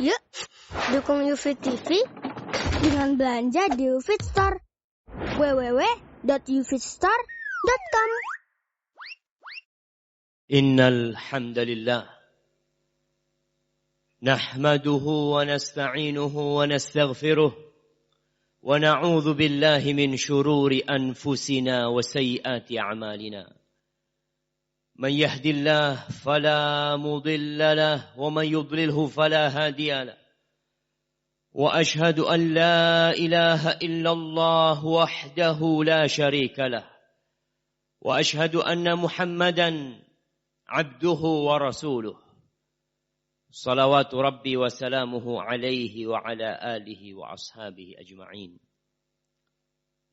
Yuk, dukung UFIT TV dengan belanja di UFIT Store. www.ufitstore.com. Innal hamdalillah nahmaduhu wa nasta'inuhu wa nastaghfiruh wa na'udzu billahi min shururi anfusina wa sayyiati a'malina. Man yahdihillahu fala mudilla lahu wa man yudlilhu fala hadiya lahu. Wa ashhadu an la ilaha illallah wahdahu la syarika lahu. Wa ashhadu anna Muhammadan abduhu wa rasuluh. Salawatu Rabbi wa salamuhu alaihi wa ala alihi wa ashabihi ajma'in.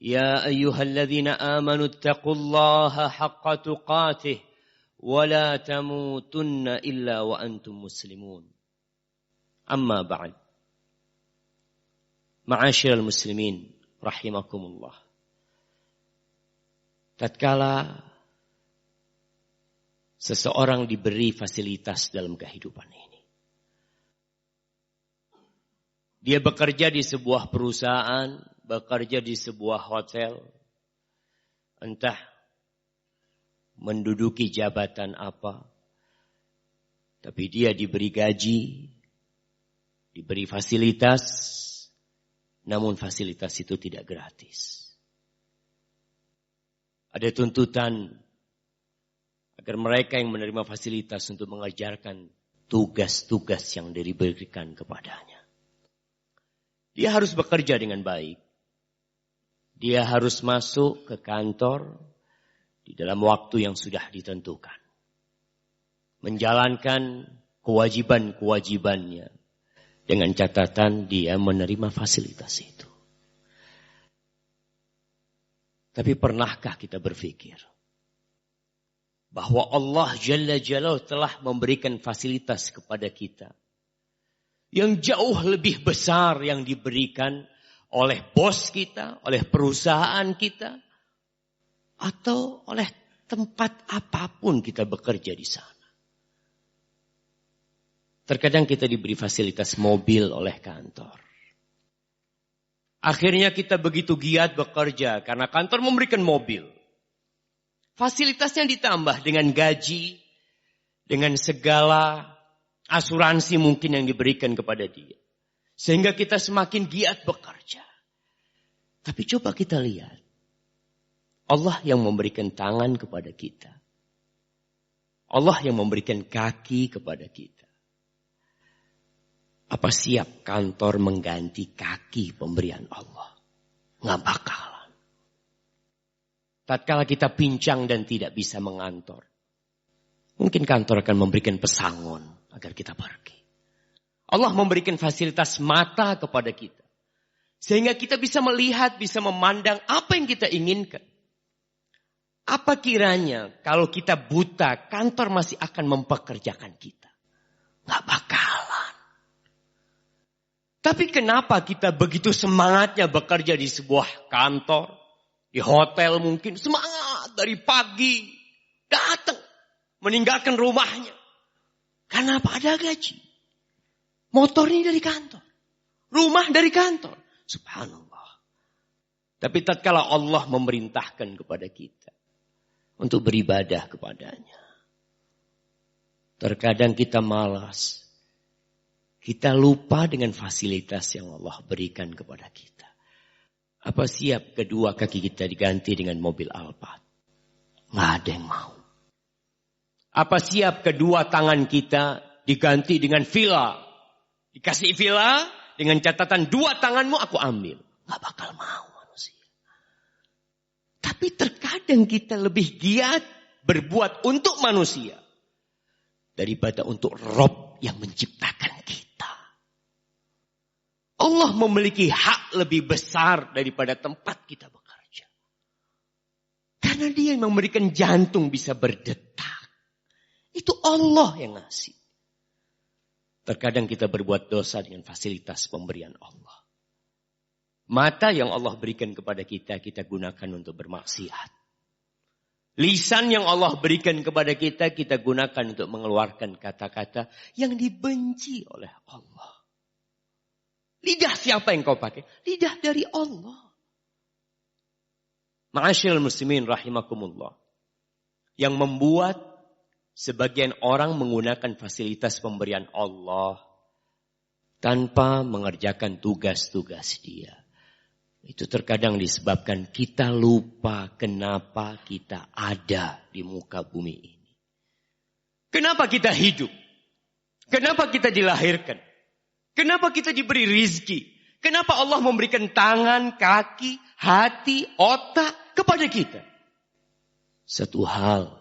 Ya ayyuhalladzina amanu ittaqullaha haqqa tuqatih wa la tamutunna illa wa antum muslimun. Amma ba'd. Ma'asyiral muslimin rahimakumullah. Tatkala seseorang diberi fasilitas dalam kehidupan ini, dia bekerja di sebuah perusahaan, bekerja di sebuah hotel, entah menduduki jabatan apa, tapi dia diberi gaji, diberi fasilitas, namun fasilitas itu tidak gratis. Ada tuntutan agar mereka yang menerima fasilitas untuk mengerjakan tugas-tugas yang diberikan kepadanya. Dia harus bekerja dengan baik. Dia harus masuk ke kantor di dalam waktu yang sudah ditentukan. Menjalankan kewajiban-kewajibannya dengan catatan dia menerima fasilitas itu. Tapi pernahkah kita berpikir bahwa Allah Jalla Jalaluhu telah memberikan fasilitas kepada kita yang jauh lebih besar yang diberikan oleh bos kita, oleh perusahaan kita, atau oleh tempat apapun kita bekerja di sana. Terkadang kita diberi fasilitas mobil oleh kantor. Akhirnya kita begitu giat bekerja karena kantor memberikan mobil. Fasilitasnya ditambah dengan gaji, dengan segala asuransi mungkin yang diberikan kepada dia. Sehingga kita semakin giat bekerja. Tapi coba kita lihat. Allah yang memberikan tangan kepada kita. Allah yang memberikan kaki kepada kita. Apa siap kantor mengganti kaki pemberian Allah? Nggak bakalan. Tatkala kita pincang dan tidak bisa mengantor, mungkin kantor akan memberikan pesangon agar kita pergi. Allah memberikan fasilitas mata kepada kita. Sehingga kita bisa melihat, bisa memandang apa yang kita inginkan. Apa kiranya kalau kita buta, kantor masih akan mempekerjakan kita? Nggak bakalan. Tapi kenapa kita begitu semangatnya bekerja di sebuah kantor, di hotel mungkin, semangat dari pagi, datang, meninggalkan rumahnya. Karena apa? Ada gaji. Motornya dari kantor. Rumah dari kantor. Subhanallah. Tapi tatkala Allah memerintahkan kepada kita untuk beribadah kepadanya, terkadang kita malas. Kita lupa dengan fasilitas yang Allah berikan kepada kita. Apa siap kedua kaki kita diganti dengan mobil Alphard? Nggak ada yang mau. Apa siap kedua tangan kita diganti dengan villa? Dikasih villa dengan catatan 2 tanganmu aku ambil. Nggak bakal mau manusia. Tapi terkadang kita lebih giat berbuat untuk manusia daripada untuk Rob yang menciptakan kita. Allah memiliki hak lebih besar daripada tempat kita bekerja. Karena dia yang memberikan jantung bisa berdetak. Itu Allah yang ngasih. Terkadang kita berbuat dosa dengan fasilitas pemberian Allah. Mata yang Allah berikan kepada kita, kita gunakan untuk bermaksiat. Lisan yang Allah berikan kepada kita, kita gunakan untuk mengeluarkan kata-kata yang dibenci oleh Allah. Lidah siapa yang kau pakai? Lidah dari Allah. Ma'asyiral muslimin rahimakumullah. Yang membuat sebagian orang menggunakan fasilitas pemberian Allah tanpa mengerjakan tugas-tugas dia. Itu terkadang disebabkan kita lupa kenapa kita ada di muka bumi ini. Kenapa kita hidup? Kenapa kita dilahirkan? Kenapa kita diberi rizki? Kenapa Allah memberikan tangan, kaki, hati, otak kepada kita? Satu hal,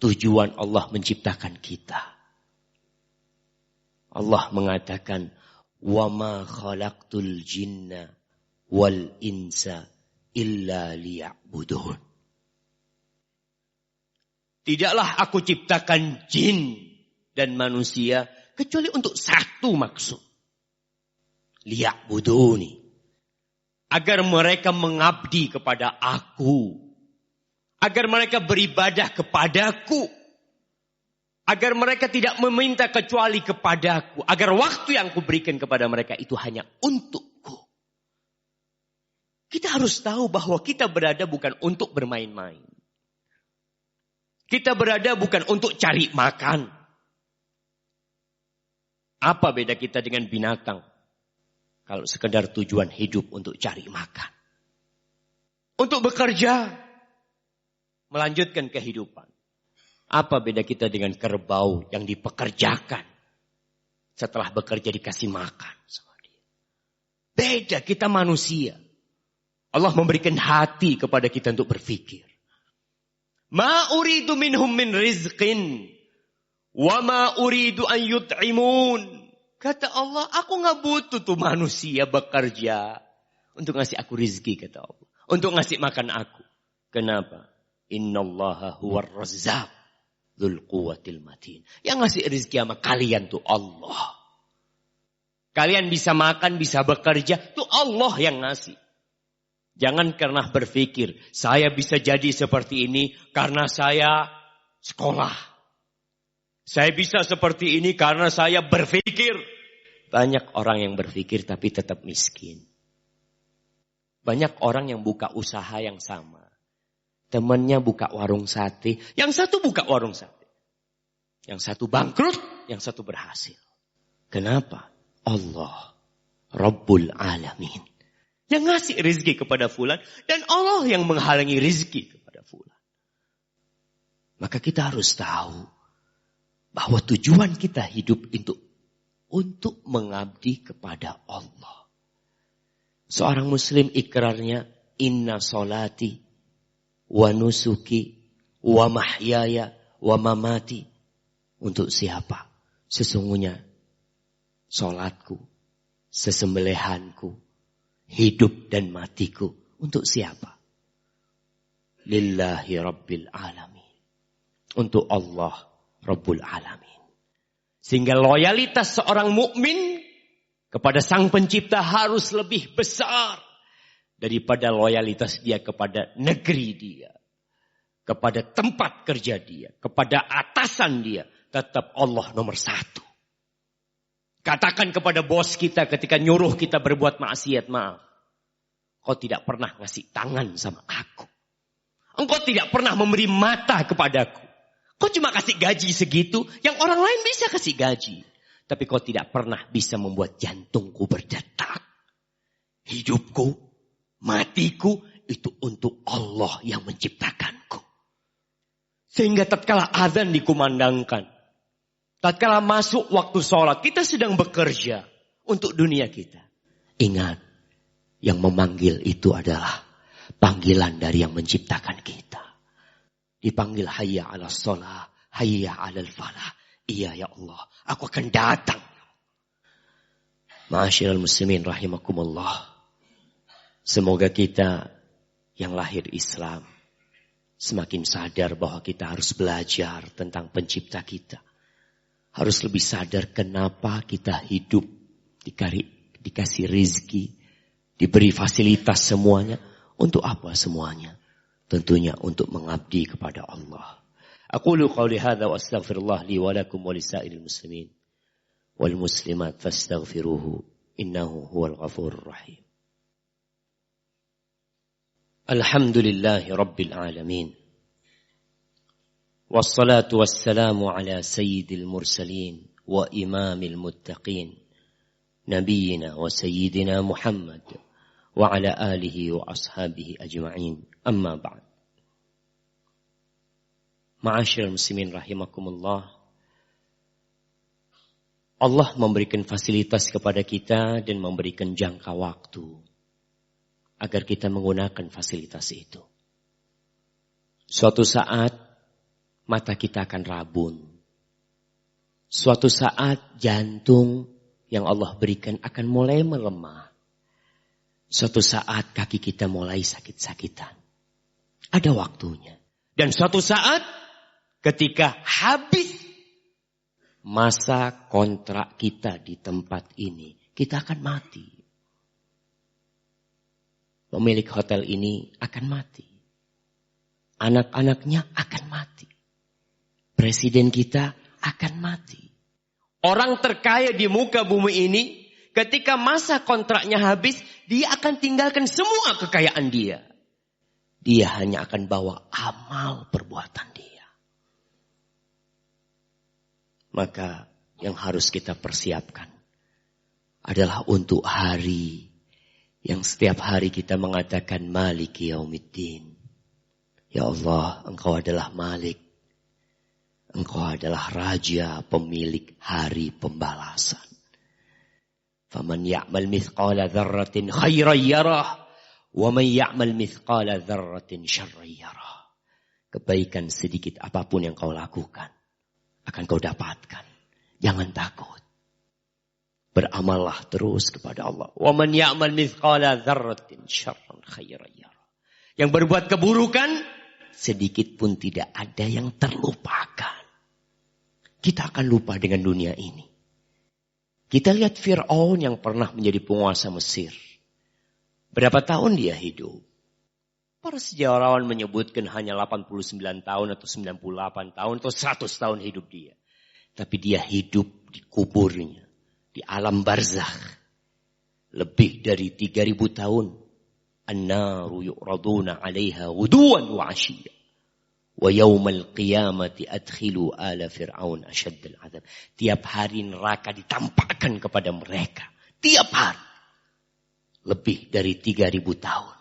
tujuan Allah menciptakan kita. Allah mengatakan, وَمَا خَلَقْتُ الْجِنَّ وَالْإِنسَ إِلَّا لِيَعْبُدُونَ. Tidaklah aku ciptakan jin dan manusia kecuali untuk satu maksud. Liya'buduni. Agar mereka mengabdi kepada aku. Agar mereka beribadah kepadaku. Agar mereka tidak meminta kecuali kepadaku. Agar waktu yang kuberikan kepada mereka itu hanya untukku. Kita harus tahu bahwa kita berada bukan untuk bermain-main. Kita berada bukan untuk cari makan. Apa beda kita dengan binatang? Kalau sekedar tujuan hidup untuk cari makan. Untuk bekerja. Melanjutkan kehidupan. Apa beda kita dengan kerbau yang dipekerjakan. Setelah bekerja dikasih makan sama dia. Beda, kita manusia. Allah memberikan hati kepada kita untuk berpikir. Ma uridu minhum min rizqin. Wa ma uridu an yut'imun. Kata Allah, aku gak butuh tuh manusia bekerja. Untuk ngasih aku rizki, kata Allah. Untuk ngasih makan aku. Kenapa? Innallaha huwar razzaq dzul quwwatil matin. Yang ngasih rizki sama kalian tuh Allah. Kalian bisa makan, bisa bekerja, tuh Allah yang ngasih. Jangan pernah berpikir, saya bisa jadi seperti ini karena saya sekolah. Saya bisa seperti ini karena saya berpikir. Banyak orang yang berpikir tapi tetap miskin. Banyak orang yang buka usaha yang sama. Temannya buka warung sate. Yang satu buka warung sate. Yang satu bangkrut. Yang satu berhasil. Kenapa? Allah. Rabbul Alamin. Yang ngasih rizki kepada fulan. Dan Allah yang menghalangi rizki kepada fulan. Maka kita harus tahu. Bahwa tujuan kita hidup untuk mengabdi kepada Allah. Seorang muslim ikrarnya, inna solati wa nusuki wa mahyaya wa mamati. Untuk siapa? Sesungguhnya solatku, sesembelihanku, hidup dan matiku. Untuk siapa? Lillahi rabbil alamin. Untuk Allah Rabbul Alamin. Sehingga loyalitas seorang mukmin kepada Sang Pencipta harus lebih besar daripada loyalitas dia kepada negeri dia, kepada tempat kerja dia, kepada atasan dia. Tetap Allah nomor satu. Katakan kepada bos kita ketika nyuruh kita berbuat maksiat, maaf. Kau tidak pernah ngasih tangan sama aku. Engkau tidak pernah memberi mata kepadaku. Kau cuma kasih gaji segitu, yang orang lain bisa kasih gaji. Tapi kau tidak pernah bisa membuat jantungku berdetak. Hidupku, matiku, itu untuk Allah yang menciptakanku. Sehingga tatkala azan dikumandangkan, tatkala masuk waktu sholat, kita sedang bekerja untuk dunia kita. Ingat, yang memanggil itu adalah panggilan dari yang menciptakan kita. Dipanggil hayya ala sholah, hayya ala falah. Iya ya Allah, aku akan datang. Ma'asyiral muslimin rahimakumullah. Semoga kita yang lahir Islam semakin sadar bahwa kita harus belajar tentang pencipta kita. Harus lebih sadar kenapa kita hidup, dikasih rizki, diberi fasilitas semuanya. Untuk apa semuanya? Tentunya untuk mengabdi kepada Allah. Aqulu qawli hadza wa astaghfirullah li wa lakum wa lisairil muslimin wal muslimat fastaghfiruhu innahu huwal ghafurur rahim. Alhamdulillahi rabbil alamin. Wassalatu wassalamu ala sayyidil mursalin wa imamil muttaqin. Nabiyyina wa sayyidina Muhammad wa ala alihi wa ashabihi ajma'in. Amma ba'd. Ma'asyiral muslimin rahimakumullah. Allah memberikan fasilitas kepada kita dan memberikan jangka waktu agar kita menggunakan fasilitas itu. Suatu saat mata kita akan rabun. Suatu saat jantung yang Allah berikan akan mulai melemah. Suatu saat kaki kita mulai sakit-sakitan. Ada waktunya. Dan suatu saat ketika habis masa kontrak kita di tempat ini, kita akan mati. Pemilik hotel ini akan mati. Anak-anaknya akan mati. Presiden kita akan mati. Orang terkaya di muka bumi ini, ketika masa kontraknya habis, dia akan tinggalkan semua kekayaan dia. Dia hanya akan bawa amal perbuatan dia. Maka yang harus kita persiapkan adalah untuk hari yang setiap hari kita mengatakan Maliki Yaumiddin. Ya Allah, Engkau adalah Malik. Engkau adalah Raja pemilik hari pembalasan. Faman ya'mal mithqala dzarratin khairan yarah wa man ya'mal mithqala dzarratin syarran yarah. Kebaikan sedikit apapun yang kau lakukan akan kau dapatkan. Jangan takut. Beramallah terus kepada Allah. Wa man ya'mal mithqala dzarratin syarran khairan yarah. Yang berbuat keburukan sedikit pun tidak ada yang terlupakan. Kita akan lupa dengan dunia ini. Kita lihat Fir'aun yang pernah menjadi penguasa Mesir. Berapa tahun dia hidup? Para sejarawan menyebutkan hanya 89 tahun atau 98 tahun atau 100 tahun hidup dia. Tapi dia hidup di kuburnya, di alam barzakh. Lebih dari 3.000 tahun. An-naru yu'raduna 'alaiha ghuduwan wa 'ashiyya. Wa yaumal qiyamati adkhilu ala fir'aun asyaddal 'adzab. Tiap hari neraka ditampakkan kepada mereka. Tiap hari. Lebih dari 3.000 tahun.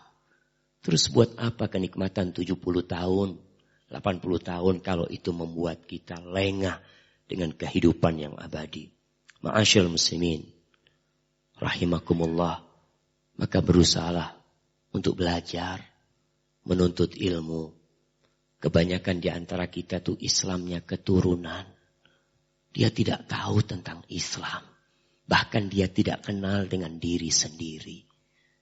Terus buat apa kenikmatan 70 tahun, 80 tahun kalau itu membuat kita lengah dengan kehidupan yang abadi. Ma'asyiral muslimin rahimakumullah. Maka berusahalah untuk belajar, menuntut ilmu. Kebanyakan di antara kita tuh Islamnya keturunan. Dia tidak tahu tentang Islam. Bahkan dia tidak kenal dengan diri sendiri.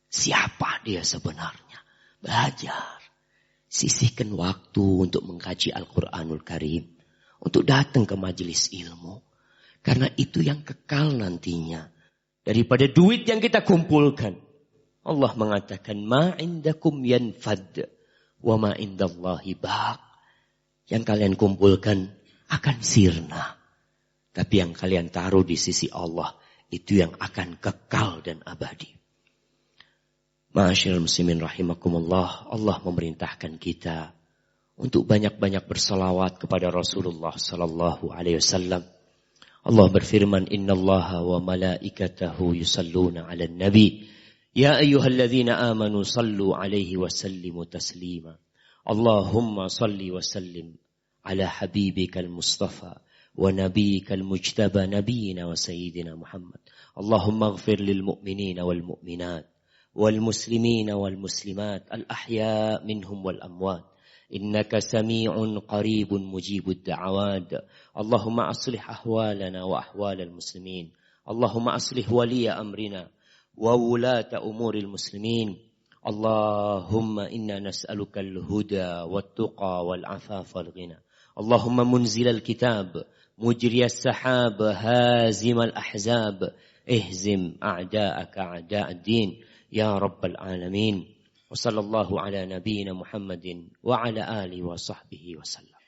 Siapa dia sebenarnya? Belajar. Sisihkan waktu untuk mengkaji Al-Quranul Karim. Untuk datang ke majelis ilmu. Karena itu yang kekal nantinya. Daripada duit yang kita kumpulkan. Allah mengatakan, ma indakum yanfad. Wa ma indallahi baq. Yang kalian kumpulkan akan sirna. Tapi yang kalian taruh di sisi Allah, itu yang akan kekal dan abadi. Ma'asyiral muslimin rahimakumullah. Allah memerintahkan kita untuk banyak-banyak bersalawat kepada Rasulullah sallallahu alaihi wasallam. Allah berfirman, innallaha wa malaikatahu yusalluna 'alan nabi. Ya ayyuhalladzina amanu sallu alaihi wa sallimu taslima. Allahumma salli wa sallim ala habibikal mustafa wa nabiyyikal mujtaba nabiyyina wa sayyidina Muhammad. Allahumma ighfir lil mu'minina wal mu'minat wal muslimina wal muslimat al ahya minhum wal amwat. Innaka sami'un qaribun mujibud da'awad. Allahumma aslih ahwalana wa ahwalal muslimin. Allahumma aslih waliya amrina وولاة أمور المسلمين. اللهم إنا نسألك الهدى والتقى والعفاف والغنى. اللهم منزل الكتاب مجري السحاب هازم الأحزاب اهزم أعداءك أعداء الدين يا رب العالمين. وصلى الله على نبينا محمد وعلى آله وصحبه وسلم.